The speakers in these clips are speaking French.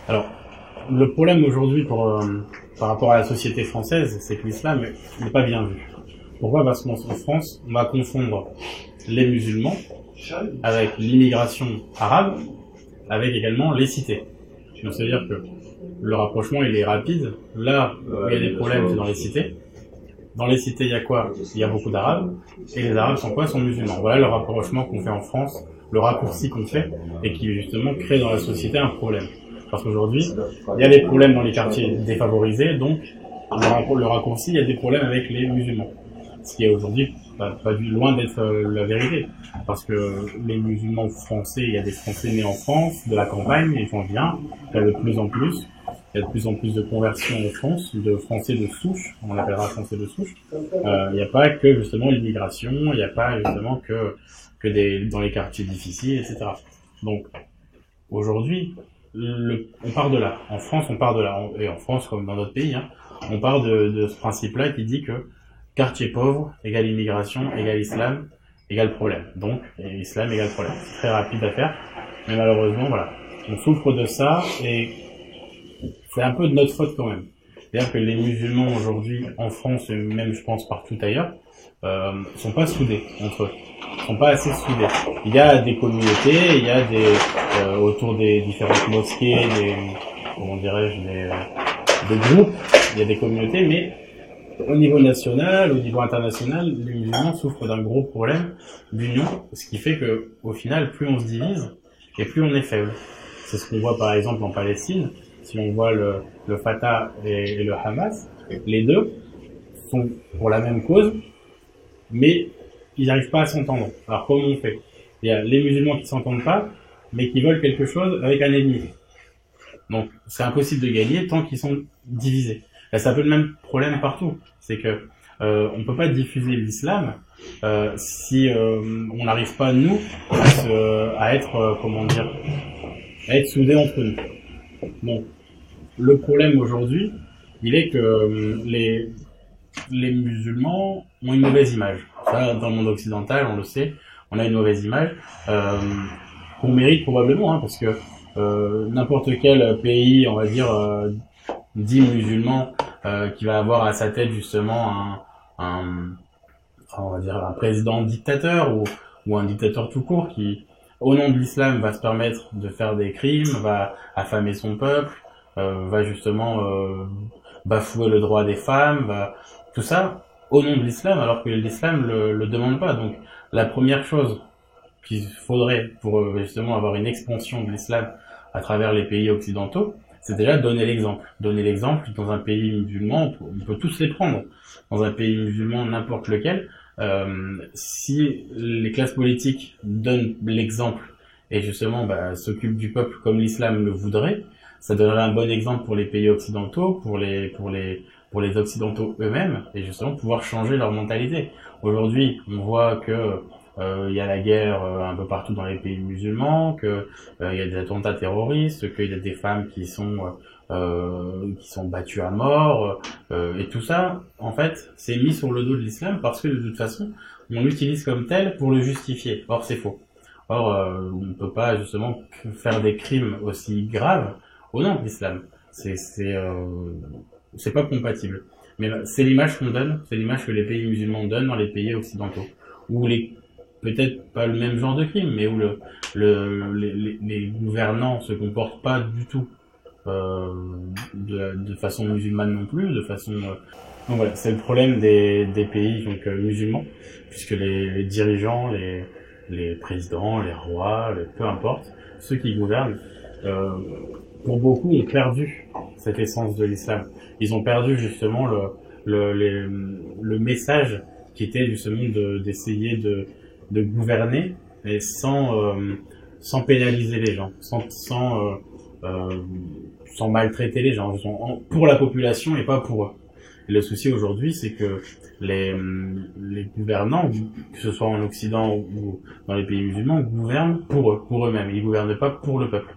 Alors, le problème aujourd'hui par rapport à la société française, c'est que l'islam n'est pas bien vu. Pourquoi? Parce qu'en France, on va confondre les musulmans avec l'immigration arabe, avec également les cités. Donc, c'est-à-dire que le rapprochement, il est rapide. Là où il y a des problèmes, c'est dans les cités. Dans les cités, il y a quoi? Il y a beaucoup d'arabes. Et les arabes sont quoi? Sont musulmans. Voilà le rapprochement qu'on fait en France, le raccourci qu'on fait, et qui justement crée dans la société un problème. Parce qu'aujourd'hui, il y a des problèmes dans les quartiers défavorisés, donc le raccourci, il y a des problèmes avec les musulmans. Ce qui est aujourd'hui pas loin d'être la vérité. Parce que les musulmans français, il y a des Français nés en France, de la campagne, ils font bien, il y a de plus en plus. Il y a de plus en plus de conversions en France, de Français de souche, on appellera Français de souche. Il n'y a pas que justement l'immigration, il n'y a pas justement que dans les quartiers difficiles, etc. Donc aujourd'hui, on part de là. En France, on part de là. Et en France, comme dans d'autres pays, on part de ce principe-là qui dit que quartier pauvre égale immigration égale islam égale problème. Donc, islam égale problème. C'est très rapide à faire, mais malheureusement, voilà. On souffre de ça et c'est un peu de notre faute quand même. C'est-à-dire que les musulmans aujourd'hui, en France et même je pense partout ailleurs, sont pas soudés entre eux. Sont pas assez soudés. Il y a des communautés, il y a autour des différentes mosquées, comment dirais-je, des groupes, il y a des communautés, mais au niveau national, au niveau international, les musulmans souffrent d'un gros problème d'union, ce qui fait que, au final, plus on se divise, et plus on est faible. C'est ce qu'on voit par exemple en Palestine. Si on voit le Fatah et le Hamas, les deux sont pour la même cause, mais ils n'arrivent pas à s'entendre. Alors comment on fait? Il y a les musulmans qui s'entendent pas, mais qui veulent quelque chose avec un ennemi. Donc c'est impossible de gagner tant qu'ils sont divisés. Là, c'est un peu le même problème partout. C'est que on peut pas diffuser l'islam si on n'arrive pas nous à être à être soudés entre nous. Bon, le problème aujourd'hui, il est que les musulmans ont une mauvaise image. Ça, dans le monde occidental, on le sait, on a une mauvaise image qu'on mérite probablement, parce que n'importe quel pays, on va dire, dit musulman, qui va avoir à sa tête justement on va dire un président dictateur ou un dictateur tout court qui, au nom de l'islam, va se permettre de faire des crimes, va affamer son peuple, va justement bafouer le droit des femmes, tout ça au nom de l'islam, alors que l'islam le demande pas. Donc la première chose qu'il faudrait pour justement avoir une expansion de l'islam à travers les pays occidentaux, c'est déjà donner l'exemple. Donner l'exemple dans un pays musulman, on peut tous les prendre. Dans un pays musulman, n'importe lequel, si les classes politiques donnent l'exemple et justement s'occupent du peuple comme l'islam le voudrait, ça donnerait un bon exemple pour les pays occidentaux, pour les occidentaux eux-mêmes, et justement pouvoir changer leur mentalité. Aujourd'hui, on voit que il y a la guerre un peu partout dans les pays musulmans, que il y a des attentats terroristes, qu'il y a des femmes qui sont battues à mort, et tout ça, en fait, c'est mis sur le dos de l'islam parce que de toute façon, on l'utilise comme tel pour le justifier. Or, c'est faux. Or, on ne peut pas justement faire des crimes aussi graves au nom de l'islam. C'est pas compatible. Mais c'est l'image qu'on donne, c'est l'image que les pays musulmans donnent dans les pays occidentaux, où peut-être pas le même genre de crime, mais où les gouvernants se comportent pas du tout de façon musulmane non plus, de façon donc voilà, c'est le problème des pays donc musulmans, puisque les dirigeants, les présidents, les rois, peu importe, ceux qui gouvernent, pour beaucoup ont perdu cette essence de l'islam. Ils ont perdu justement le message qui était justement d'essayer de gouverner, mais sans pénaliser les gens, sans maltraiter les gens. Ils sont pour la population et pas pour eux. Et le souci aujourd'hui, c'est que les gouvernants, que ce soit en Occident ou dans les pays musulmans, gouvernent pour eux-mêmes. Ils gouvernent pas pour le peuple.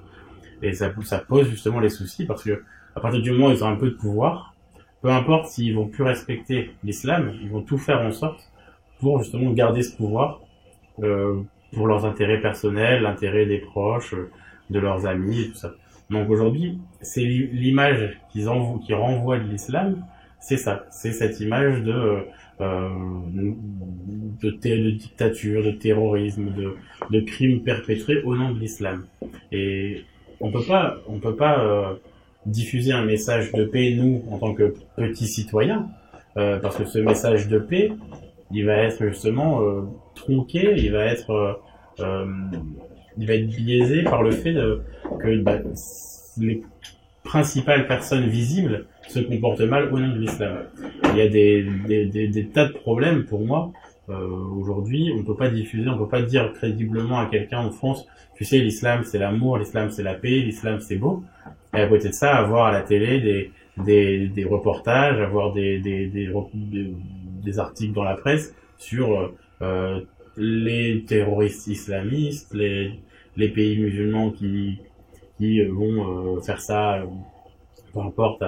Et ça pose justement les soucis parce que à partir du moment où ils ont un peu de pouvoir, peu importe s'ils vont plus respecter l'islam, ils vont tout faire en sorte pour justement garder ce pouvoir pour leurs intérêts personnels, l'intérêt des proches, de leurs amis et tout ça. Donc aujourd'hui, c'est l'image qui renvoie de l'islam, c'est ça, c'est cette image de dictature, de terrorisme, de crimes perpétrés au nom de l'islam. Et on peut pas diffuser un message de paix, nous, en tant que petits citoyens, parce que ce message de paix, il va être justement tronqué, il va être biaisé par le fait que les principales personnes visibles se comportent mal au nom de l'islam. Il y a des tas de problèmes pour moi. Aujourd'hui, on peut pas diffuser, on peut pas dire crédiblement à quelqu'un en France, tu sais, l'islam c'est l'amour, l'islam c'est la paix, l'islam c'est beau. Et à côté de ça, avoir à la télé des reportages, avoir des articles dans la presse sur les terroristes islamistes, les pays musulmans qui vont faire ça, peu importe,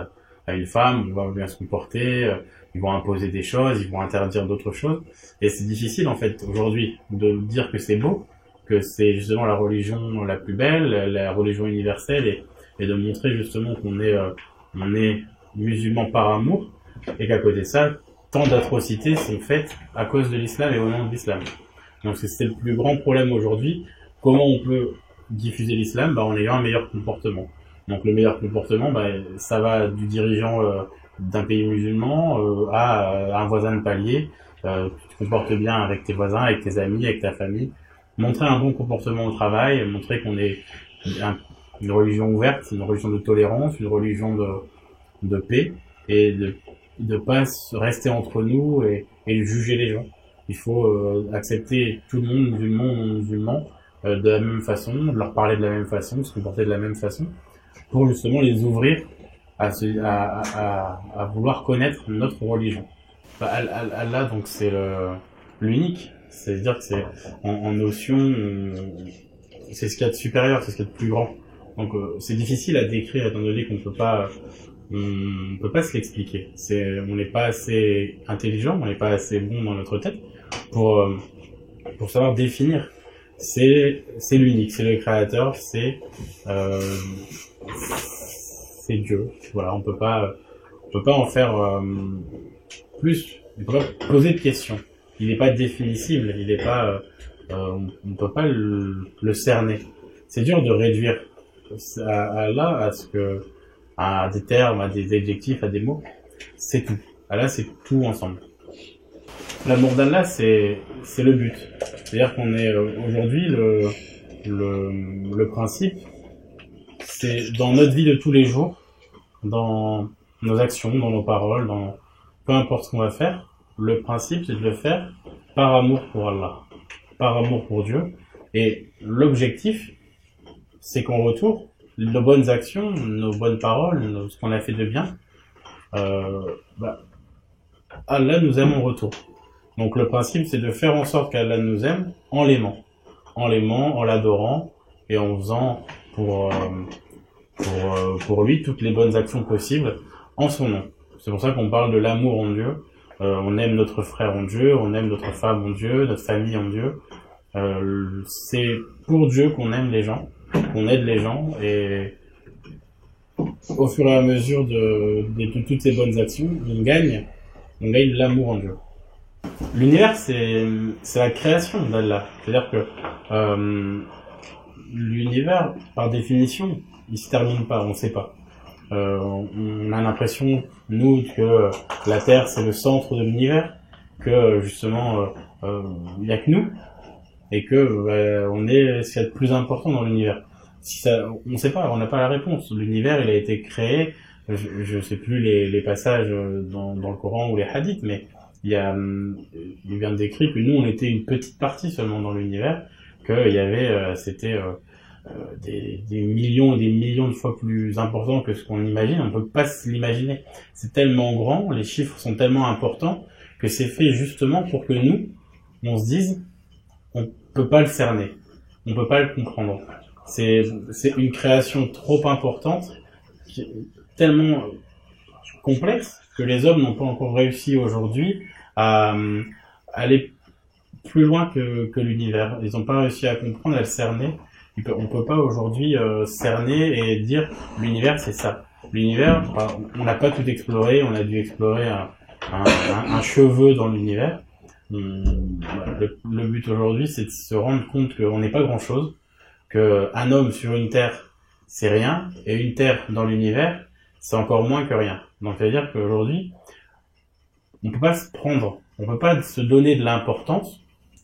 à une femme, ils vont bien se comporter, ils vont imposer des choses, ils vont interdire d'autres choses. Et c'est difficile, en fait, aujourd'hui, de dire que c'est beau, que c'est justement la religion la plus belle, la religion universelle, et de montrer justement qu'on est musulman par amour, et qu'à côté de ça, tant d'atrocités sont faites à cause de l'islam et au nom de l'islam. Donc c'est le plus grand problème aujourd'hui. Comment on peut diffuser l'islam? En ayant un meilleur comportement. Donc le meilleur comportement, ça va du dirigeant d'un pays musulman à un voisin de palier. Tu te comportes bien avec tes voisins, avec tes amis, avec ta famille. Montrer un bon comportement au travail, montrer qu'on est une religion ouverte, une religion de tolérance, une religion de paix, et de pas rester entre nous et juger les gens. Il faut accepter tout le monde, musulman ou non musulman, de la même façon, de leur parler de la même façon, se comporter de la même façon, pour justement les ouvrir à vouloir connaître notre religion. Allah, donc c'est l'unique, c'est-à-dire que c'est en notion, c'est ce qu'il y a de supérieur, c'est ce qu'il y a de plus grand. Donc c'est difficile à décrire étant donné qu'on peut pas se l'expliquer. On n'est pas assez intelligent, on n'est pas assez bon dans notre tête pour savoir définir. C'est l'unique, c'est le créateur, c'est Dieu. Voilà, on peut pas en faire plus. On peut pas poser de questions. Il n'est pas définissable, il est pas, on peut pas le cerner. C'est dur de réduire à des termes, à des adjectifs, à des mots. C'est tout. Allah, c'est tout ensemble. L'amour d'Allah, c'est le but. C'est-à-dire qu'on est aujourd'hui le principe, c'est dans notre vie de tous les jours, dans nos actions, dans nos paroles, dans peu importe ce qu'on va faire, le principe c'est de le faire par amour pour Allah, par amour pour Dieu. Et l'objectif, c'est qu'en retour, nos bonnes actions, nos bonnes paroles, ce qu'on a fait de bien, Allah nous aime en retour. Donc le principe, c'est de faire en sorte qu'Allah nous aime en l'aimant, en l'adorant et en faisant pour lui toutes les bonnes actions possibles en son nom. C'est pour ça qu'on parle de l'amour en Dieu. On aime notre frère en Dieu, on aime notre femme en Dieu, notre famille en Dieu. C'est pour Dieu qu'on aime les gens, qu'on aide les gens, et au fur et à mesure de toutes ces bonnes actions, on gagne l'amour en Dieu. L'univers, c'est la création d'Allah. C'est-à-dire que l'univers, par définition, il se termine pas, on sait pas. On a l'impression, nous, que la Terre, c'est le centre de l'univers, que justement, il y a que nous, et que on est ce qu'il y a de plus important dans l'univers. On sait pas, on n'a pas la réponse. L'univers, il a été créé, je sais plus les passages dans le Coran ou les hadiths, mais il vient décrire que nous, on était une petite partie seulement dans l'univers, qu'il y avait, c'était des millions et des millions de fois plus important que ce qu'on imagine. On peut pas se l'imaginer. C'est tellement grand, les chiffres sont tellement importants que c'est fait justement pour que nous, on se dise, on peut pas le cerner, on peut pas le comprendre. C'est une création trop importante, tellement complexe que les hommes n'ont pas encore réussi aujourd'hui à aller plus loin que l'univers. Ils n'ont pas réussi à comprendre, à le cerner. On peut pas aujourd'hui cerner et dire l'univers c'est ça. L'univers, on n'a pas tout exploré, on a dû explorer un cheveu dans l'univers. Le but aujourd'hui, c'est de se rendre compte qu'on n'est pas grand-chose, qu'un homme sur une Terre, c'est rien, et une Terre dans l'univers, c'est encore moins que rien. Donc, ça veut dire qu'aujourd'hui, on peut pas on peut pas se donner de l'importance,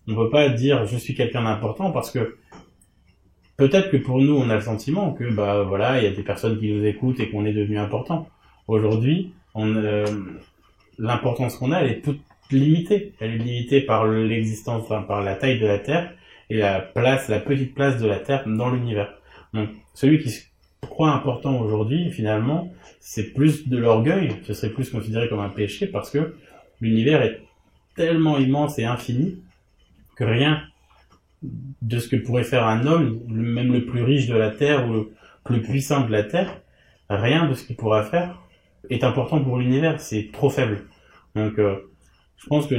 on peut pas dire je suis quelqu'un d'important parce que peut-être que pour nous, on a le sentiment que, voilà, il y a des personnes qui nous écoutent et qu'on est devenu important. Aujourd'hui, l'importance qu'on a, elle est toute limitée. Elle est limitée par l'existence, par la taille de la Terre et la petite place de la Terre dans l'univers. Donc, celui qui se croit important aujourd'hui, finalement, c'est plus de l'orgueil, ce serait plus considéré comme un péché parce que l'univers est tellement immense et infini que rien de ce que pourrait faire un homme, même le plus riche de la Terre ou le plus puissant de la Terre, rien de ce qu'il pourra faire est important pour l'univers, c'est trop faible. Donc je pense que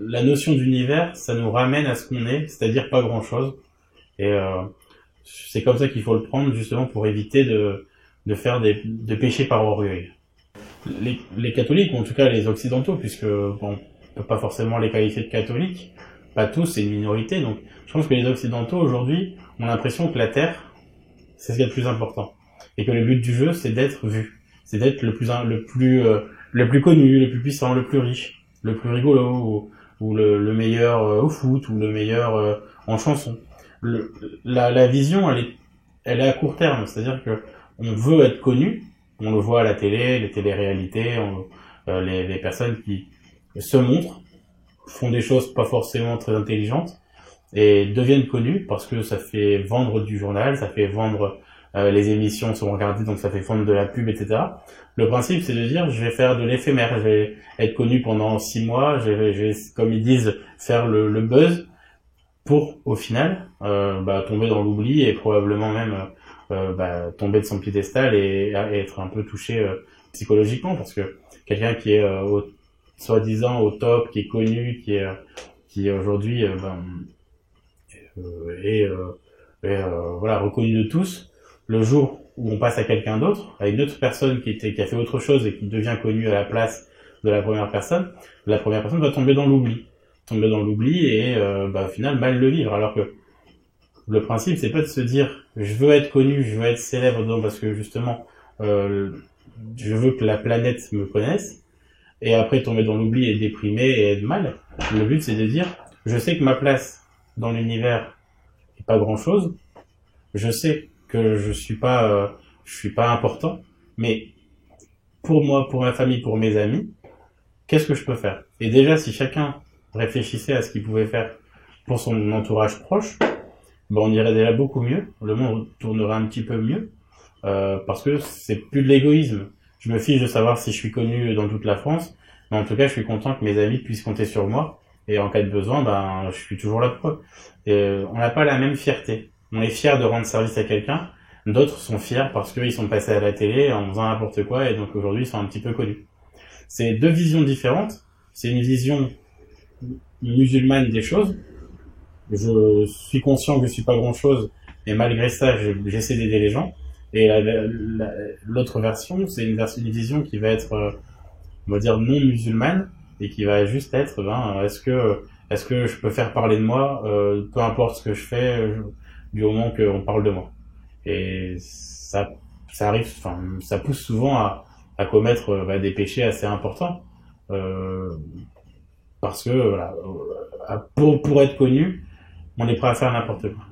la notion d'univers, ça nous ramène à ce qu'on est, c'est-à-dire pas grand-chose. Et c'est comme ça qu'il faut le prendre, justement, pour éviter de faire de pécher par orgueil. Les catholiques, ou en tout cas les occidentaux, puisque on peut pas forcément les qualifier de catholiques, pas tous, c'est une minorité, donc je pense que les occidentaux aujourd'hui ont l'impression que la Terre, c'est ce qui est le plus important. Et que le but du jeu, c'est d'être vu. C'est d'être le plus connu, le plus puissant, le plus riche, le plus rigolo, ou le meilleur au foot, ou le meilleur en chanson. La vision, elle est à court terme, c'est-à-dire que on veut être connu, on le voit à la télé, les téléréalités, les personnes qui se montrent, font des choses pas forcément très intelligentes, et deviennent connus parce que ça fait vendre du journal, ça fait vendre les émissions sont regardées, donc ça fait vendre de la pub, etc. Le principe, c'est de dire, je vais faire de l'éphémère, je vais être connu pendant 6 mois, je vais, comme ils disent, faire le buzz, pour, au final, tomber dans l'oubli et probablement même tomber de son piédestal et être un peu touché psychologiquement, parce que quelqu'un qui est soi-disant au top, qui est connu, qui est aujourd'hui reconnu de tous, le jour où on passe à quelqu'un d'autre, à une autre personne qui a fait autre chose et qui devient connue à la place de la première personne va tomber dans l'oubli et au final mal le vivre. Alors que le principe, c'est pas de se dire je veux être connu, je veux être célèbre parce que justement je veux que la planète me connaisse, et après tomber dans l'oubli et déprimé et être mal. Le but, c'est de dire je sais que ma place dans l'univers est pas grand chose, je sais que je suis pas important, mais pour moi, pour ma famille, pour mes amis, qu'est-ce que je peux faire? Et déjà, si chacun réfléchissait à ce qu'il pouvait faire pour son entourage proche, on irait déjà beaucoup mieux, le monde tournerait un petit peu mieux, parce que c'est plus de l'égoïsme. Je me fiche de savoir si je suis connu dans toute la France, mais en tout cas, je suis content que mes amis puissent compter sur moi, et en cas de besoin, je suis toujours là pour eux. Et on n'a pas la même fierté. On est fier de rendre service à quelqu'un, d'autres sont fiers parce qu'ils sont passés à la télé en faisant n'importe quoi, et donc aujourd'hui, ils sont un petit peu connus. C'est deux visions différentes. C'est une vision musulmane des choses. Je suis conscient que je suis pas grand chose, et malgré ça, j'essaie d'aider les gens. Et l'autre version, c'est une vision qui va être, on va dire, non musulmane, et qui va juste être, est-ce que je peux faire parler de moi, peu importe ce que je fais, du moment qu'on parle de moi. Et ça arrive, ça pousse souvent à commettre des péchés assez importants, parce que pour être connu, on est prêt à faire n'importe quoi.